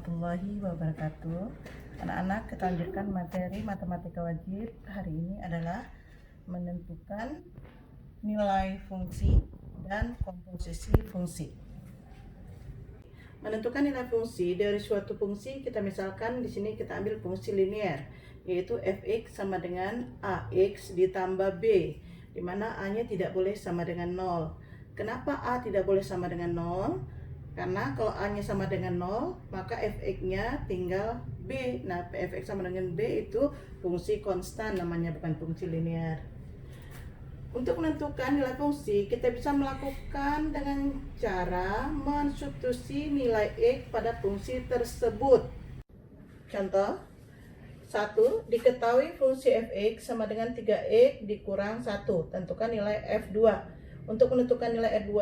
warahmatullahi wabarakatuh. Anak-anak, kita lanjutkan materi matematika wajib. Hari ini adalah menentukan nilai fungsi dan komposisi fungsi. Menentukan nilai fungsi dari suatu fungsi, kita misalkan di sini kita ambil fungsi linear, yaitu fx sama dengan ax ditambah b, di mana a-nya tidak boleh sama dengan 0. Kenapa a tidak boleh sama dengan 0? Karena kalau a-nya sama dengan 0, maka fx-nya tinggal b. Nah, fx sama dengan b itu fungsi konstan namanya, bukan fungsi linear. Untuk menentukan nilai fungsi, kita bisa melakukan dengan cara mensubstitusi nilai x pada fungsi tersebut. Contoh, 1. Diketahui fungsi fx sama dengan 3x dikurang 1. Tentukan nilai f2. Untuk menentukan nilai f2,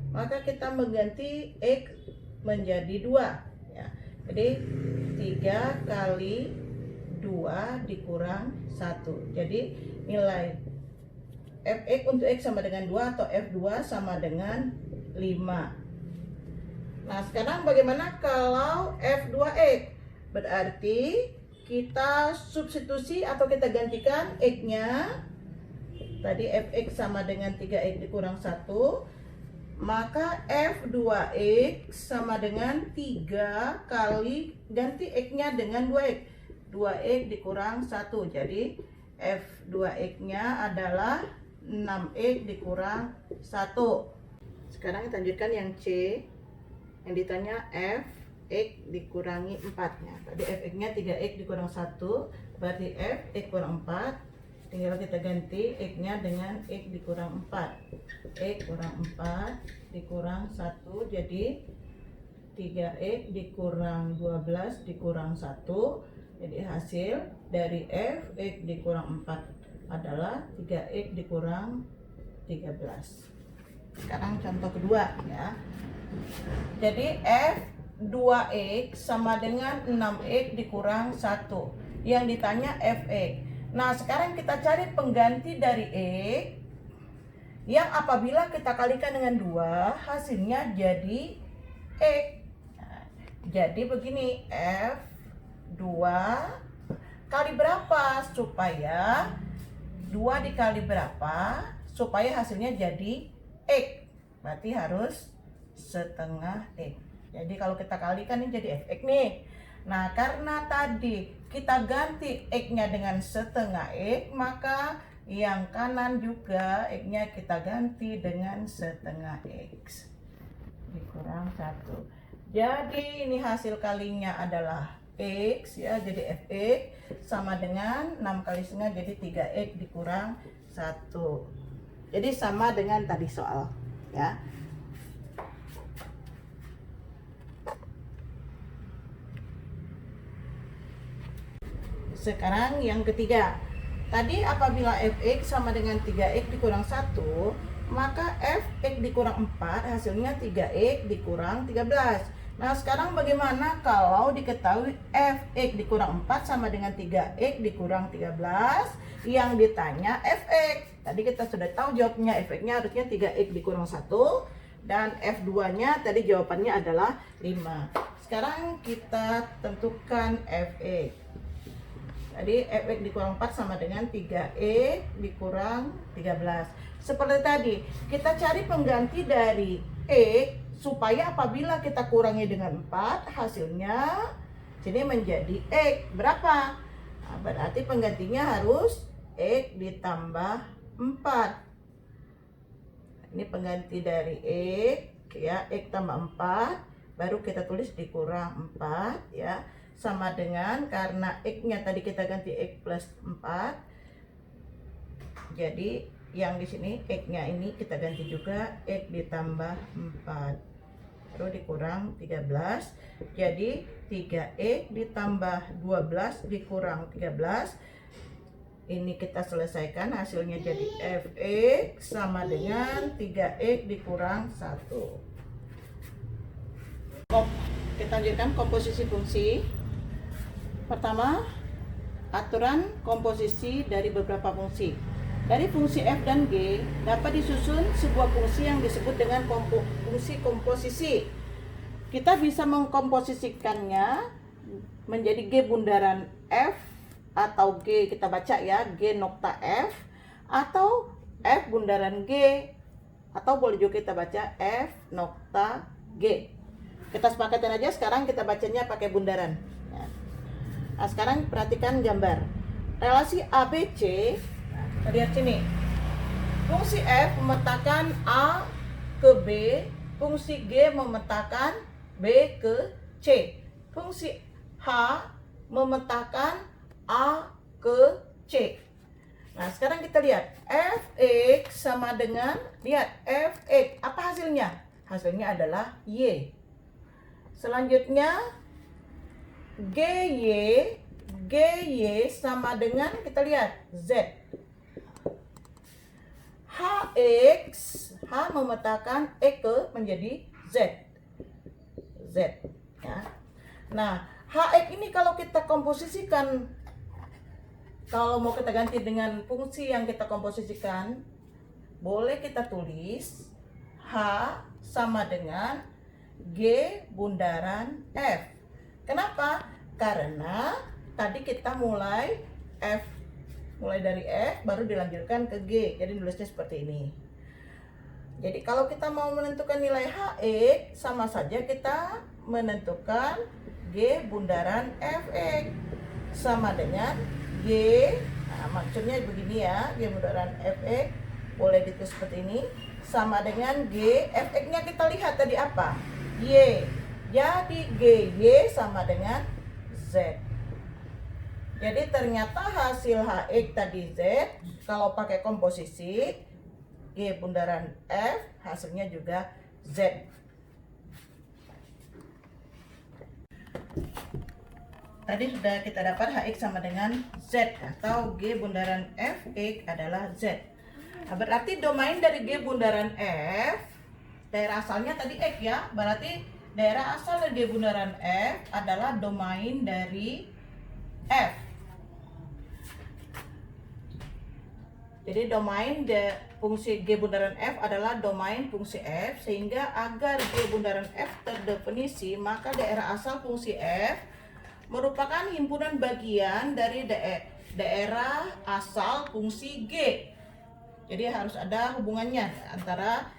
maka kita mengganti x menjadi 2 ya. Jadi 3 kali 2 dikurang 1. Jadi nilai fx untuk x sama dengan 2 atau f2 sama dengan 5. Nah, sekarang bagaimana kalau f2x? Berarti kita substitusi atau kita gantikan x-nya. Tadi fx sama dengan 3x dikurang 1, maka f2x sama dengan 3 kali ganti x-nya dengan 2x. 2x dikurang 1. Jadi f2x-nya adalah 6x dikurang 1. Sekarang kita lanjutkan yang C. Yang ditanya fx dikurangi 4-nya. Tadi fx-nya 3x dikurang 1, berarti fx kurang 4. Tinggal kita ganti x-nya dengan x dikurang 4. X kurang 4 dikurang 1, jadi 3x dikurang 12 dikurang 1. Jadi hasil dari f x dikurang 4 adalah 3x dikurang 13. Sekarang contoh kedua ya. Jadi f2x sama dengan 6x dikurang 1. Yang ditanya fx. Nah, sekarang kita cari pengganti dari x yang apabila kita kalikan dengan 2, hasilnya jadi x. Nah, jadi begini, f2 kali berapa supaya 2 dikali berapa supaya hasilnya jadi x. Berarti harus setengah x. Jadi kalau kita kalikan ini jadi fx nih. Nah, karena tadi kita ganti x-nya dengan setengah x, maka yang kanan juga x-nya kita ganti dengan setengah x dikurang 1. Jadi ini hasil kalinya adalah x ya, jadi fx sama dengan 6 kali setengah, jadi 3x dikurang 1. Jadi sama dengan tadi soal ya. Sekarang yang ketiga. Tadi apabila fx sama dengan 3x dikurang 1, maka fx dikurang 4 hasilnya 3x dikurang 13. Nah, sekarang bagaimana kalau diketahui fx dikurang 4 sama dengan 3x dikurang 13? Yang ditanya fx. Tadi kita sudah tahu jawabnya, fx-nya harusnya 3x dikurang 1. Dan f2-nya tadi jawabannya adalah 5. Sekarang kita tentukan fx. Tadi fx dikurang 4 sama dengan 3x dikurang 13. Seperti tadi, kita cari pengganti dari x supaya apabila kita kurangi dengan 4, hasilnya sini menjadi x. Berapa? Nah, berarti penggantinya harus x ditambah 4. Ini pengganti dari x ya, x tambah 4, baru kita tulis dikurang 4 ya. Sama dengan karena x-nya tadi kita ganti x plus 4. Jadi yang di sini x-nya ini kita ganti juga x ditambah 4. Lalu dikurang 13. Jadi 3x ditambah 12 dikurang 13. Ini kita selesaikan, hasilnya jadi fx sama dengan 3x dikurang 1. Kita lanjutkan komposisi fungsi. Pertama, aturan komposisi dari beberapa fungsi. Dari fungsi f dan g dapat disusun sebuah fungsi yang disebut dengan fungsi komposisi. kita bisa mengkomposisikannya menjadi G bundaran F, atau G kita baca ya, G nokta F, atau F bundaran G, atau boleh juga kita baca F nokta G. Kita sepakatin aja sekarang kita bacanya pakai bundaran. Nah, sekarang perhatikan gambar. Relasi ABC, nah, lihat sini. Fungsi F memetakan A ke B, fungsi G memetakan B ke C. Fungsi H memetakan A ke C. Nah, sekarang kita lihat Fx sama dengan, lihat Fx, apa hasilnya? Hasilnya adalah Y. Selanjutnya Gy sama dengan, kita lihat Z. Hx, H memetakan E ke menjadi Z. Ya. Nah, Hx ini kalau kita komposisikan, kalau mau kita ganti dengan fungsi yang kita komposisikan, boleh kita tulis H sama dengan G bundaran F. Kenapa? Karena tadi kita mulai dari F baru dilanjutkan ke G. Jadi nulisnya seperti ini. Jadi kalau kita mau menentukan nilai Hx, sama saja kita menentukan G bundaran Fx sama dengan G, nah maksudnya begini ya, G bundaran Fx boleh ditulis seperti ini, sama dengan G, Fx nya kita lihat tadi apa? Y. Jadi Gy sama dengan Z. Jadi ternyata hasil Hx tadi Z, kalau pakai komposisi G bundaran F, hasilnya juga Z. Tadi sudah kita dapat Hx sama dengan Z, atau G bundaran Fx adalah Z. Nah, berarti domain dari G bundaran F, daerah asalnya tadi X ya, berarti daerah asal dari G bundaran F adalah domain dari F. Jadi domain fungsi G bundaran F adalah domain fungsi F, sehingga agar G bundaran F terdefinisi, maka daerah asal fungsi F merupakan himpunan bagian dari daerah asal fungsi G. Jadi harus ada hubungannya antara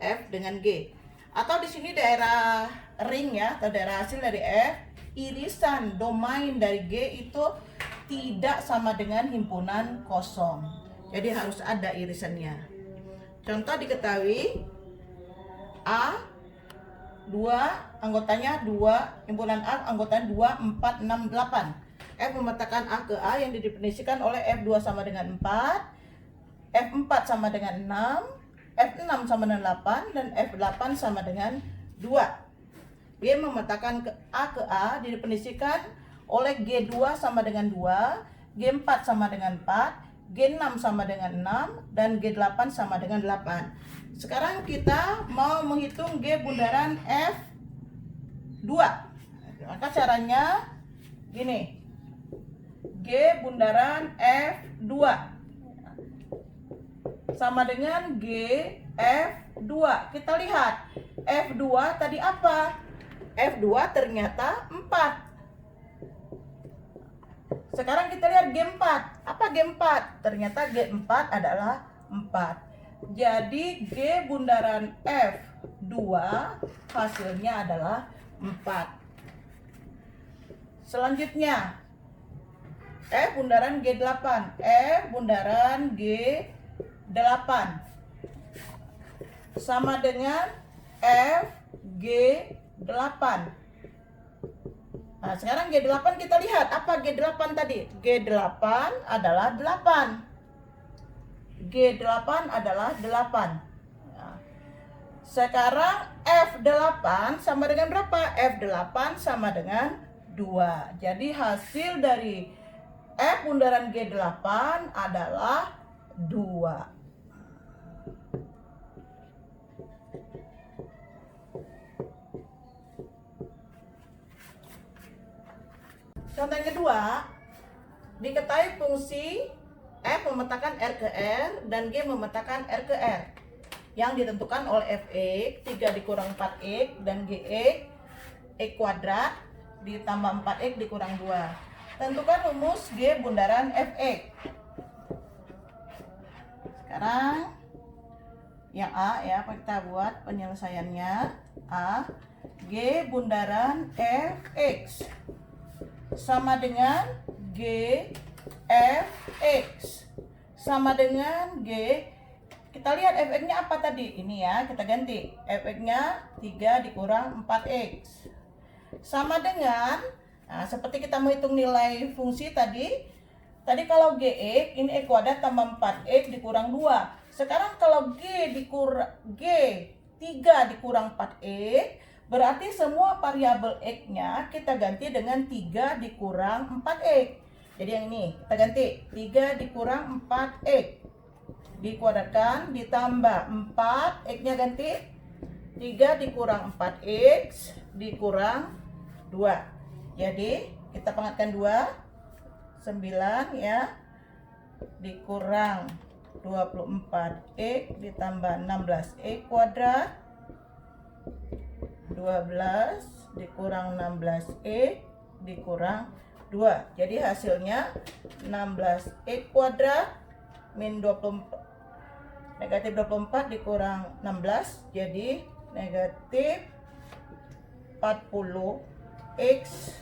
F dengan G. Atau di sini daerah ring ya, atau daerah hasil dari F, irisan domain dari G itu tidak sama dengan himpunan kosong. Jadi harus ada irisannya. Contoh diketahui A 2, anggotanya 2, himpunan A anggotanya 2, 4, 6, 8. F memetakan A ke A yang didefinisikan oleh F2 sama dengan 4, F4 sama dengan 6, F6 sama dengan 8, dan F8 sama dengan 2. G memetakan A ke A didefinisikan oleh G2 sama dengan 2, G4 sama dengan 4, G6 sama dengan 6, dan G8 sama dengan 8. Sekarang kita mau menghitung G bundaran F2. Maka caranya gini. G bundaran F2 sama dengan G F2. Kita lihat F2 tadi apa? F2 ternyata 4. Sekarang kita lihat G4. Apa G4? Ternyata G4 adalah 4. Jadi G bundaran F2 hasilnya adalah 4. Selanjutnya F bundaran G8. F bundaran G8 sama dengan F G8. Nah, sekarang G8 kita lihat apa G8 tadi? G8 adalah 8. G8 adalah 8. Nah, sekarang F8 sama dengan berapa? F8 sama dengan 2. Jadi hasil dari F bundaran G8 adalah 2. Contoh yang kedua, diketahui fungsi F memetakan R ke R dan G memetakan R ke R yang ditentukan oleh Fx 3 dikurang 4x dan Gx X kuadrat ditambah 4X dikurang 2. Tentukan rumus G bundaran Fx. Sekarang yang A ya, kita buat penyelesaiannya. A, G bundaran Fx sama dengan G Fx sama dengan G. Kita lihat Fx-nya apa tadi? Ini ya, kita ganti. Fx-nya 3 dikurang 4x. Sama dengan, nah, seperti kita menghitung nilai fungsi tadi. Tadi kalau Gx, ini X kuadrat tambah 4x dikurang 2. Sekarang kalau G 3 dikurang 4x, berarti semua variabel X-nya kita ganti dengan 3 dikurang 4x. Jadi yang ini, kita ganti 3 dikurang 4x. Dikuadratkan ditambah 4, X-nya ganti 3 dikurang 4x dikurang 2. Jadi kita pangkatkan 2, 9 ya, dikurang 24x ditambah 16x kuadrat, 12 dikurang 16x dikurang 2. Jadi hasilnya 16x kuadrat min 24, negatif 24 dikurang 16, jadi negatif 40x.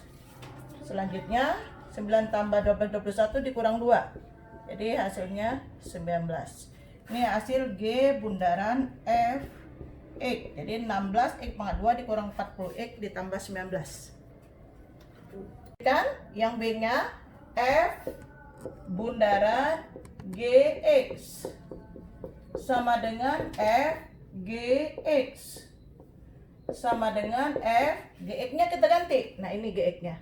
Selanjutnya 9 tambah 12, 21 dikurang 2, jadi hasilnya 19. Ini hasil G bundaran Fx. Jadi 16x pangkat 2 dikurang 40x ditambah 19. Kan yang B-nya F bundaran Gx sama dengan Fgx sama dengan Gx-nya kita ganti. Nah, ini Gx-nya.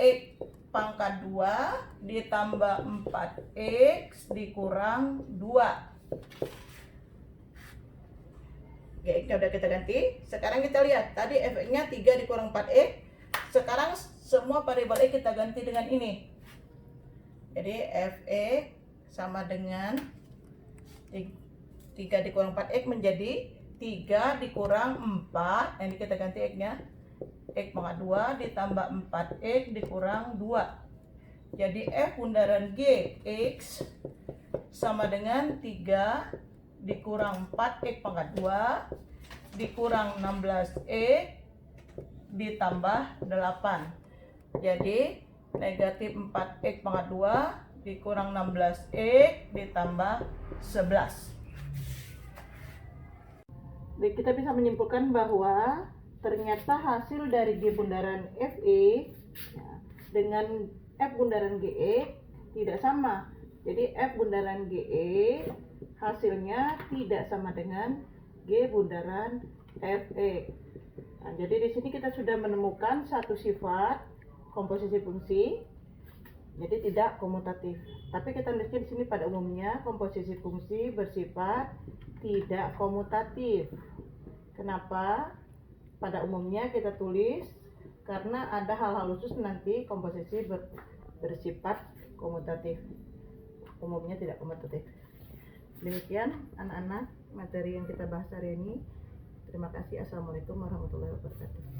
X pangkat 2 ditambah 4x dikurang 2. Gx-nya udah kita ganti. Sekarang kita lihat, tadi Fx-nya 3 dikurang 4x. Sekarang semua variabel X kita ganti dengan ini. Jadi Fx sama dengan 3 dikurang 4x menjadi 3 dikurang 4. Ini kita ganti X-nya. X pangkat 2 ditambah 4x dikurang 2. Jadi F bundaran Gx sama dengan 3 dikurang 4x pangkat 2 dikurang 16x ditambah 8. Jadi negatif 4x pangkat 2 dikurang 16x ditambah 11. Jadi kita bisa menyimpulkan bahwa ternyata hasil dari G bundaran Fe ya, dengan F bundaran Ge tidak sama. Jadi F bundaran Ge hasilnya tidak sama dengan G bundaran Fe. Nah, jadi di sini kita sudah menemukan satu sifat komposisi fungsi, jadi tidak komutatif. Tapi kita lihat di sini pada umumnya komposisi fungsi bersifat tidak komutatif. Kenapa? Pada umumnya kita tulis karena ada hal-hal khusus nanti komposisi bersifat komutatif. Umumnya tidak komutatif. Demikian anak-anak materi yang kita bahas hari ini. Terima kasih. Assalamualaikum warahmatullahi wabarakatuh.